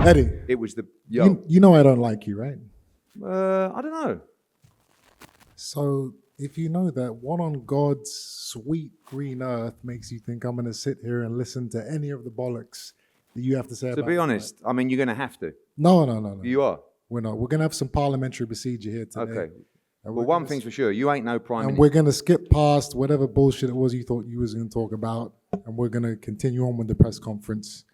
Eddie, it was the you know I don't like you, right? I don't know. So if you know that, what on God's sweet green earth makes you think I'm going to sit here and listen to any of the bollocks that you have to say To about be it honest, I mean, you're going to have to. No. You are. We're not. We're going to have some parliamentary procedure here today. Okay. Well, one thing's for sure, you ain't no prime And minister. we're going to skip past whatever bullshit it was you thought you was going to talk about, and we're going to continue on with the press conference.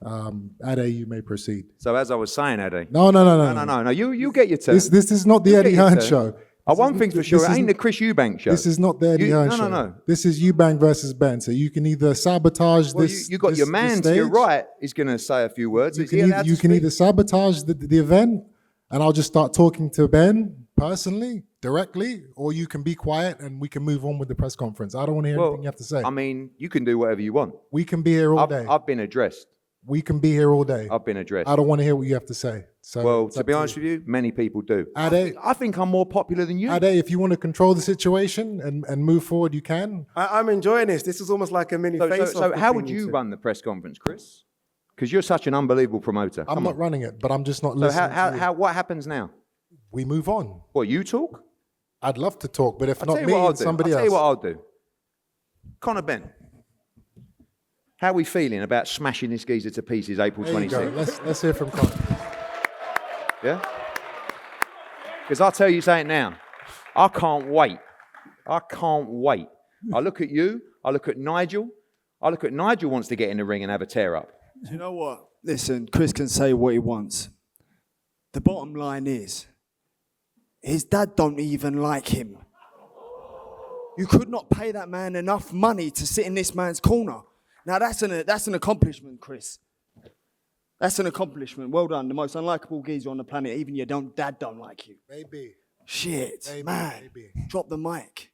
Ade, you may proceed. So as I was saying, Ade. No. No. You get your turn. This is not the You Eddie get your Hearn turn. show. One thing's for sure, it ain't the Chris Eubank show. This is not the Eddie Hearn show. No. This is Eubank versus Ben. So you can either sabotage this. You got your man to your right is going to say a few words. You can either sabotage the event, and I'll just start talking to Ben personally, directly, or you can be quiet and we can move on with the press conference. I don't want to hear anything you have to say. I mean, you can do whatever you want. We can be here all day. I've been addressed. We can be here all day. I've been addressed. I don't want to hear what you have to say. So well, to be honest with you, many people do. Ade, I think I'm more popular than you. Ade, if you want to control the situation and move forward, you can. I'm enjoying this. This is almost like a mini face-off. So how would you run the press conference, Chris? Because you're such an unbelievable promoter. I'm not running it, but I'm just not listening. So what happens now? We move on. What, you talk? I'd love to talk, but if not me, somebody else. I'll tell you what I'll do. Conor Benn. How are we feeling about smashing this geezer to pieces April 26th? Let's hear from Conor. Yeah? Because I'll tell you something now. I can't wait. I look at you. I look at Nigel. Nigel wants to get in the ring and have a tear up. Do you know what? Listen, Chris can say what he wants. The bottom line is, his dad don't even like him. You could not pay that man enough money to sit in this man's corner. Now that's an accomplishment, Chris. That's an accomplishment. Well done. The most unlikable geezer on the planet. Even your dad don't like you. Maybe. Shit, man. Maybe. Drop the mic.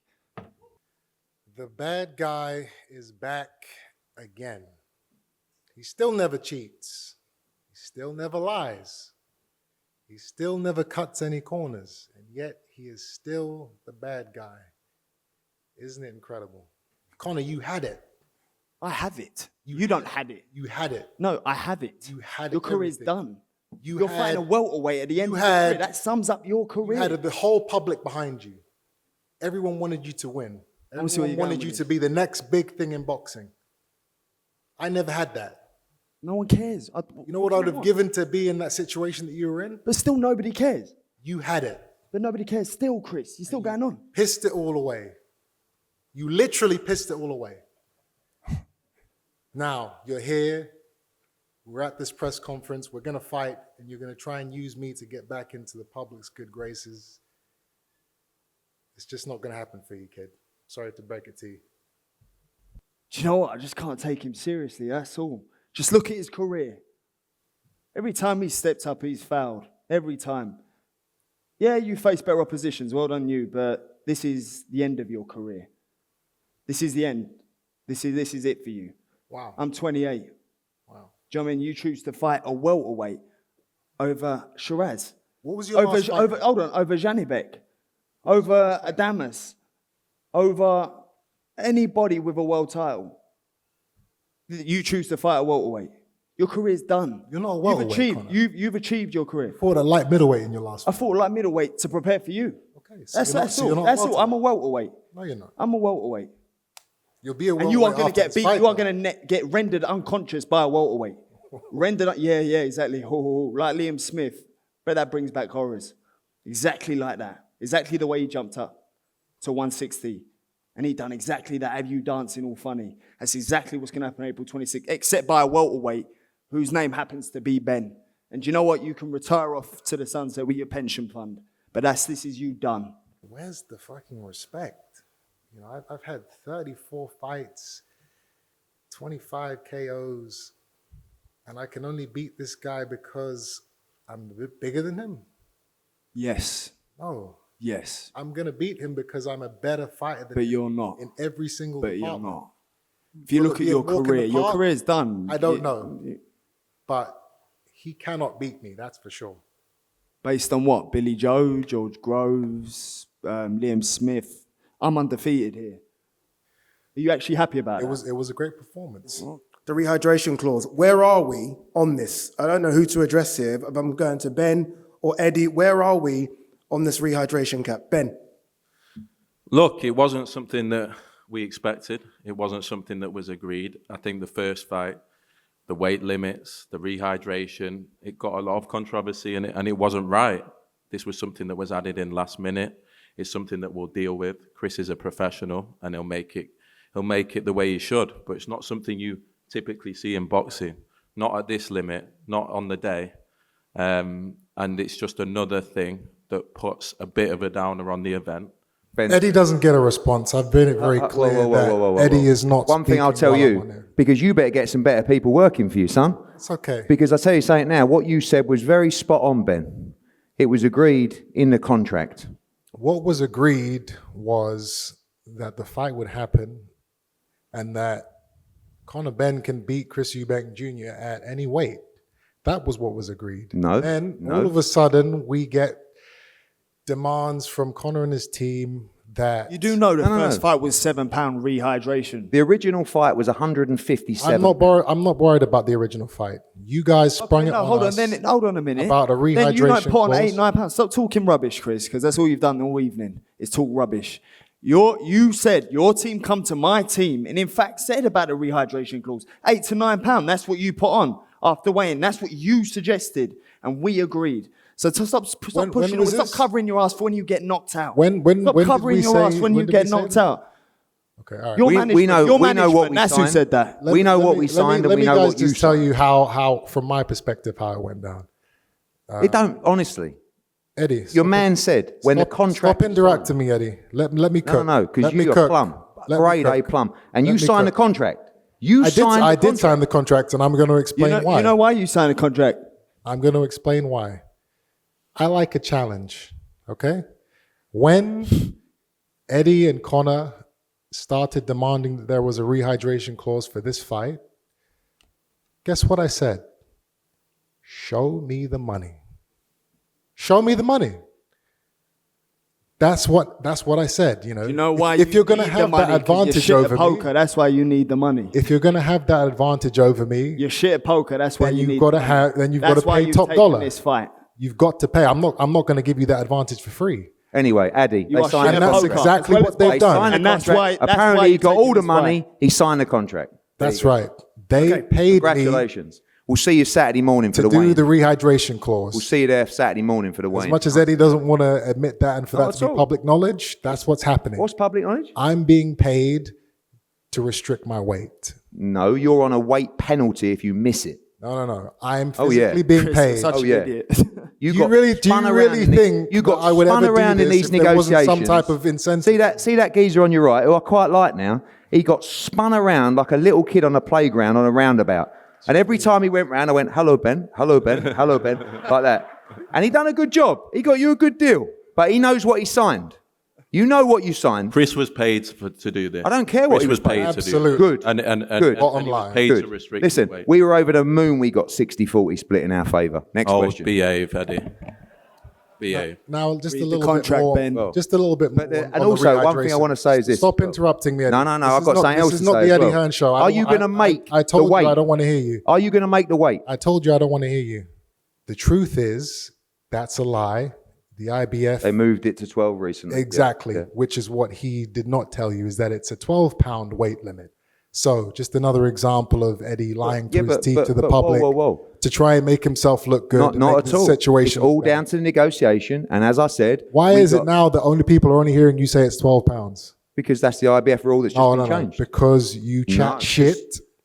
The bad guy is back again. He still never cheats. He still never lies. He still never cuts any corners. And yet he is still the bad guy. Isn't it incredible? Conor, you had it. I have it. You don't have it. You had it. No, I have it. You had your career's done. You're fighting a welterweight at the end of your career. That sums up your career. You had the whole public behind you. Everyone wanted you to win. Everyone wanted you to be the next big thing in boxing. I never had that. No one cares. You know what I would have given to be in that situation that you were in? But still nobody cares. You had it. But nobody cares still, Chris. You're still going on. Pissed it all away. You literally pissed it all away. Now, you're here, we're at this press conference, we're going to fight, and you're going to try and use me to get back into the public's good graces. It's just not going to happen for you, kid. Sorry to break it to you. Do you know what? I just can't take him seriously, that's all. Just look at his career. Every time he stepped up, he's fouled. Every time. Yeah, you face better oppositions, well done you, but this is the end of your career. This is the end. This is it for you. Wow. I'm 28. Wow. Do you know what I mean? You choose to fight a welterweight over Shiraz. What was your last fight? Over Janibek. Over Adamas. Over anybody with a world title. You choose to fight a welterweight. Your career's done. You're not a welterweight, You've achieved your career. You fought a light middleweight in your last fight. I fought a light middleweight to prepare for you. Okay. So that's all. I'm a welterweight. No, you're not. I'm a welterweight. You'll be a welterweight. And you are going to get beat. You are though. going to get rendered unconscious by a welterweight. Rendered. Yeah, exactly. Like Liam Smith. But that brings back horrors. Exactly like that. Exactly the way he jumped up to 160. And he done exactly that. Have you dancing all funny? That's exactly what's going to happen April 26th. Except by a welterweight whose name happens to be Ben. And do you know what? You can retire off to the sunset with your pension fund. But this is you done. Where's the fucking respect? You know, I've had 34 fights, 25 KOs, and I can only beat this guy because I'm a bit bigger than him? Yes. No. Yes. I'm going to beat him because I'm a better fighter than him. But you're not. In every single But department. You're not. If you look at your career, your career's done. I don't know. But he cannot beat me, that's for sure. Based on what? Billy Joe, George Groves, Liam Smith. I'm undefeated here. Are you actually happy about it? It was a great performance. Well, the rehydration clause. Where are we on this? I don't know who to address here. If I'm going to Ben or Eddie, where are we on this rehydration cap? Ben. Look, it wasn't something that we expected. It wasn't something that was agreed. I think the first fight, the weight limits, the rehydration, it got a lot of controversy in it, and it wasn't right. This was something that was added in last minute. It's something that we'll deal with. Chris is a professional, and he'll make it the way he should. But it's not something you typically see in boxing. Not at this limit, not on the day. And it's just another thing that puts a bit of a downer on the event. Ben. Eddie doesn't get a response. I've made it very clear that Eddie is not. One thing I'll tell you, because you better get some better people working for you, son. It's okay. Because I'll tell you something now, what you said was very spot on, Ben. It was agreed in the contract. What was agreed was that the fight would happen and that Conor Benn can beat Chris Eubank Jr. at any weight. That was what was agreed. No. And all of a sudden, we get demands from Conor and his team that... You do know the first fight was £7 rehydration. The original fight was 157. I'm not worried about the original fight. You guys sprung it on hold us. Hold on a minute. About a Then you rehydration put on clause. £8-9. Stop talking rubbish, Chris, because that's all you've done all evening is talk rubbish. You said your team come to my team and in fact said about the rehydration clause, £8 to £9. That's what you put on after weighing. That's what you suggested, and we agreed. So to stop pushing, stop covering your ass for when you get knocked out. Stop covering your ass when you get knocked out. Okay, all right. We know what we that's signed. who said that. We know what we signed and we know what you signed. Let me guys just tell you how, from my perspective, how it went down. It don't, honestly. Eddie. Your man said when the contract... Stop interrupting me, Eddie. Let me cook. No, because you're a plum. Let me Grade A cook. plum. And Let you me signed the cook. contract. I did sign the contract, and I'm going to explain why. You know why you signed a contract? I'm going to explain why. I like a challenge, okay? When Eddie and Conor started demanding that there was a rehydration clause for this fight, guess what I said? Show me the money. Show me the money. That's what I said. You know why? If you're going to have that advantage over poker, me, that's why you need the money. if you're going to have that advantage over me, You're shit at poker. That's why then you you've need. got to the money. have. Then you've got That's to why pay you've top taken dollar. this fight. You've got to pay. I'm not going to give you that advantage for free. Anyway, Addy, You they are signed shit the And at that's contract. poker. exactly As well what as they've They done. signed the And that's contract. why- that's Apparently, why he you've got all taken the this money. fight. He signed the contract. That's right. They paid me Congratulations. We'll see you Saturday morning for to the do weigh-in. the rehydration clause. We'll see you there Saturday morning for the As weigh-in. much as Eddie doesn't want to admit that and for Not that to at be all. public knowledge, that's what's happening. What's public knowledge? I'm being paid to restrict my weight. No, you're on a weight penalty if you miss it. No. I'm Oh, yeah. physically being Chris, paid. such Oh, an yeah. idiot. You Do got you really spun around in think you got that I would spun ever around do in this these if there wasn't negotiations. some type of incentive? See that geezer on your right, who I quite like now? He got spun around like a little kid on a playground on a roundabout. And every time he went round, I went, hello, Ben, hello, Ben, hello, Ben, like that. And he done a good job. He got you a good deal. But he knows what he signed. You know what you signed. Chris was paid to do this. I don't care what Chris he was paid paid. to do Absolutely. Good. And Good. Bottom and he was line. paid Good. to restrict Listen, the weight. we were over the moon. We got 60-40 split in our favour. Next question. Behave, Eddie. Behave. Now, just Read a the little contract, bit more. Ben. Just a little bit more. And on the also, one thing I rehydration. want to say is this. Stop interrupting me, Eddie. No, I've got something else to This is not say the as Eddie well. Hearn show. Are you going to make I told the you weight? I don't want to hear you. Are you going to make the weight? I told you I don't want to hear you. The truth is, that's a lie. The IBF... They moved it to 12 recently. Exactly, Yeah. which is what he did not tell you, is that it's a 12-pound weight limit. So just another example of Eddie lying through his teeth to the public whoa. to try and make himself look good. and Not make at the all. Situation It's all look better. down to the negotiation. And as I said, Why we is it got- now that only people are only hearing you say it's 12 pounds? Because that's the IBF rule that's just Oh, been no. changed. Because you chat No, shit.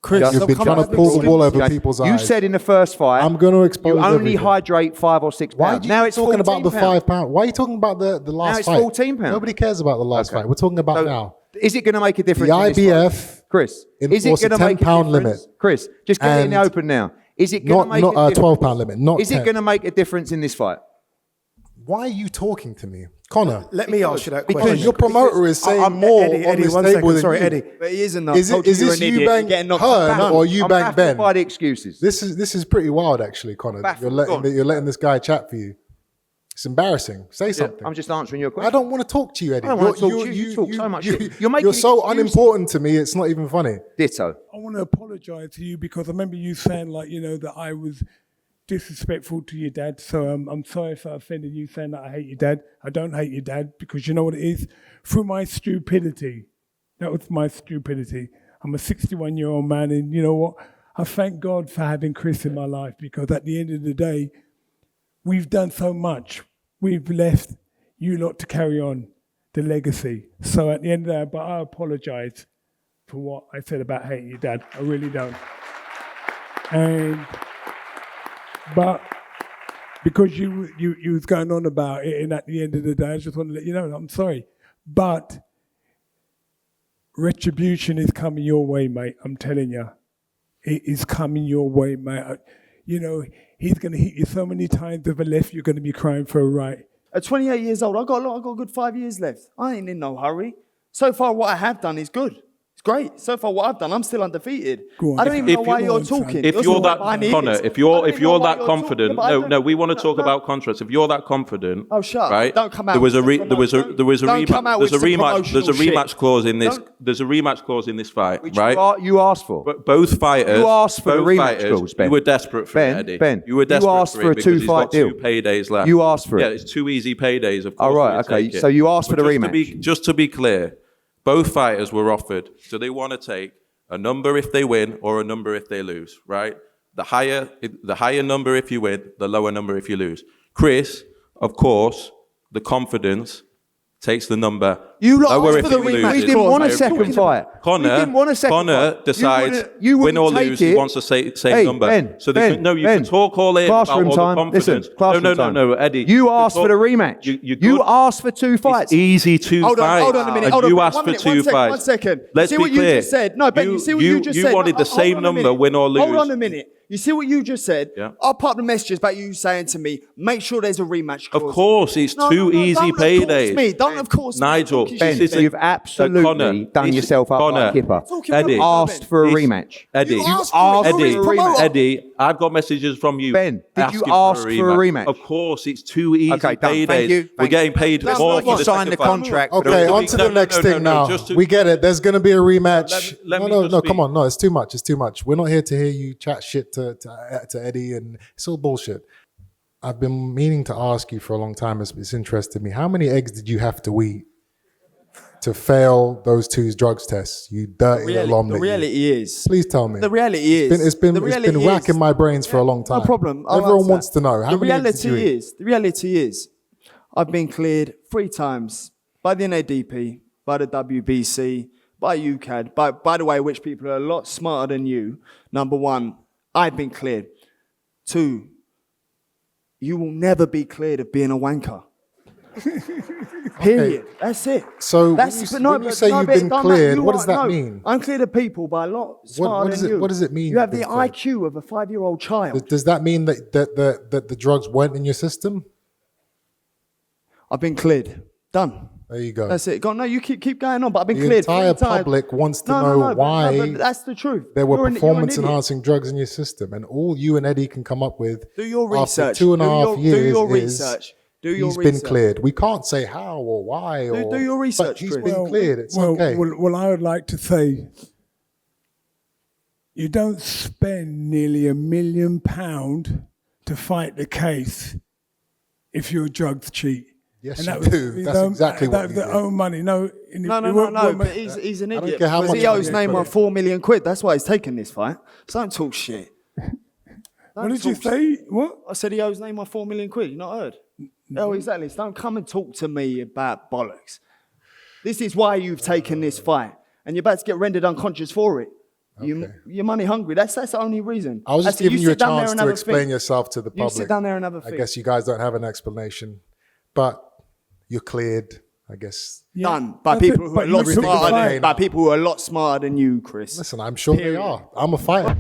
Chris, Just- You've been come trying back to pull with the wool over Okay. people's You eyes. said in the first fight, I'm going to expose you only everything. hydrate 5 or 6 Why pounds. are you Now it's talking about the 14 £5? Why are you talking about the last it's fight? 14 pounds. Nobody cares about the last Okay. fight. We're talking about So, now. Is it going to make a The difference? in this IBF fight? Chris, is it enforced a going to make a £10 difference? limit. Chris, just get it in the And open now. Is it going to make not a a difference? £12 limit. Not Is it 10. going to make a difference in this fight? Why are you talking to me? Connor, Let me ask you that because question. your promoter is saying more Eddie, on this one table second. than Sorry, you. Eddie. But he isn't. Is this Eubank Hearn or I'm Eubank baffled Ben? by the excuses. This is pretty wild, actually, Connor. that Baffled. You're Go on. letting this guy chat for you. It's embarrassing. Say something. I'm just answering your I question. don't want to talk to you, Eddie. I don't want to talk to you. You talk so much shit. You're making You're so excuses. unimportant to me. It's not even funny. Ditto. want to apologise to you because I remember you saying that I was disrespectful to your dad. So I'm sorry if I offended you saying that I hate your dad. I don't hate your dad because you know what it is? Through my stupidity. That was my stupidity. I'm a 61-year-old man, and you know what? I thank God for having Chris in my life because at the end of the day, we've done so much. We've left you lot to carry on the legacy. So at the end of the day, but I apologise for what I said about hating your dad. I really don't. But because you was going on about it, and at the end of the day, I just want to let you know I'm sorry. But retribution is coming your way, mate. I'm telling you. It is coming your way, mate. He's going to hit you so many times with a left, you're going to be crying for a right. At 28 years old, I've got a good 5 years left. I ain't in no hurry. So far, what I have done is good. It's great. So far, what I've done, I'm still undefeated. Go on. I don't even know why you're talking. If you're that Connor, if you're that talking. confident, no, we want to talk about contracts. If you're that confident, Oh, shut up. right? Don't come out There was a with some there was a Don't come out with some rematch. There's a promotional rematch clause in this. Don't- There's a rematch clause in this fight, Which right? you asked for. But both fighters. You asked for the both rematch fighters, clause, Ben. You were desperate for Ben, it, Eddie. Ben, You were you desperate asked for a because he's got two-fight deal. 2 paydays left. You asked for it. Yeah, it's 2 easy paydays. Of course. Oh, right, we'll okay. take it. So you asked for But the just rematch. Just to be clear, both fighters were offered. Do they want to take a number if they win or a number if they lose, right? The higher number if you win, the lower number if you lose. Chris, of course, the confidence takes the number You lot lower asked if for the you lose. rematch. We It's didn't clause, want a mate. second fight. We didn't want a second Connor fight. decides You win or wouldn't take lose, he it. wants the same Hey, number. Ben, So Ben, you Ben. can talk all in Classroom about all time. the confidence. Listen, classroom time. No, Eddie. You can asked for talk- the rematch. You You could- asked for 2 fights. It's easy to Hold fight. on a minute. And Hold on, you one asked for minute, 2 one second, fights. one second. Let's See be what you clear. just said? No, Ben, you see what you just said? You wanted the Hold same on a minute. number, win or lose. Hold on a minute. You see what you just said? Yeah. I'll pop the messages about you saying to me, make sure there's a rematch clause. Of course, it's No, 2 no, easy don't paydays. Of course me. Don't of course me. Nigel, Talking Ben, shit. this is you've absolutely Connor, done it's- yourself up Connor, like Kipper. Talking Eddie, rubbish, Asked Ben. for a It's- rematch. Eddie, You asked for Eddie, a rematch. Eddie, I've got messages from you. Ben, did you asking ask for a rematch? Of course, it's 2 easy Okay, done. paydays. Thank you. We're getting paid Let's more move for on. the Sign second the fight. contract. for the Okay, rematch. on to the next thing now. just to- We get it. There's going to be a rematch. Let me No, just come speak. on. No, it's too much. It's too much. We're not here to hear you chat shit to Eddie, and it's all bullshit. I've been meaning to ask you for a long time. It's interested me. How many eggs did you have to eat to fail those 2 drugs tests? You dirty little The omelet. you. reality is. Please tell me. The reality is. It's been the reality racking is- my brains for a long time. No problem. I'll Everyone answer wants that. to know. How the many eggs did you reality eat? is. The reality is. I've been cleared 3 times by the NADP, by the WBC, by UCAD, by the way, which people are a lot smarter than you. Number 1, I've been cleared. 2, you will never be cleared of being a wanker. Period. That's it. So That's when you say you've been cleared, what does that mean? I'm cleared of people by a lot smarter does than it- you. what does it mean You have you've the been cleared? IQ of a 5-year-old child. Does that mean that the drugs went in your system? I've been cleared. Done. There you go. That's it. No, you keep going on, but I've been The cleared entire 3 times. public wants to No, know no, why but that's the truth. there were You're an idiot. performance-enhancing drugs in your system, and all you and Eddie can come up with Do your after research. 2.5 years Do your is research. Do your he's research. been cleared. We can't say how or why. Do your research, But he's Chris. been cleared. It's okay. Well, I would like to say, you don't spend nearly £1 million to fight the case if your drugs cheat. Yes, And you that was, do. That's exactly what that you was do. their own money. No, No. But he's an don't idiot. care how Because much CEO's money name you on put 4 million quid. That's why he's taking this fight. So don't talk shit. What did you say? What? I said he owes Neymar 4 million quid. You not heard? Oh, exactly. So don't come and talk to me about bollocks. This is why you've taken this fight, and you're about to get rendered unconscious for it. You're money hungry. That's the only reason. I was just That's it. giving you a sit down there chance and to have a explain think. yourself to the public. You sit down there and have a I think. guess you guys don't have an explanation, but you're cleared, I guess. Done by That's it. people who are But a lot you took the smarter fight. than, by people who are a lot smarter than you, Chris. Listen, I'm sure they are. I'm a fighter.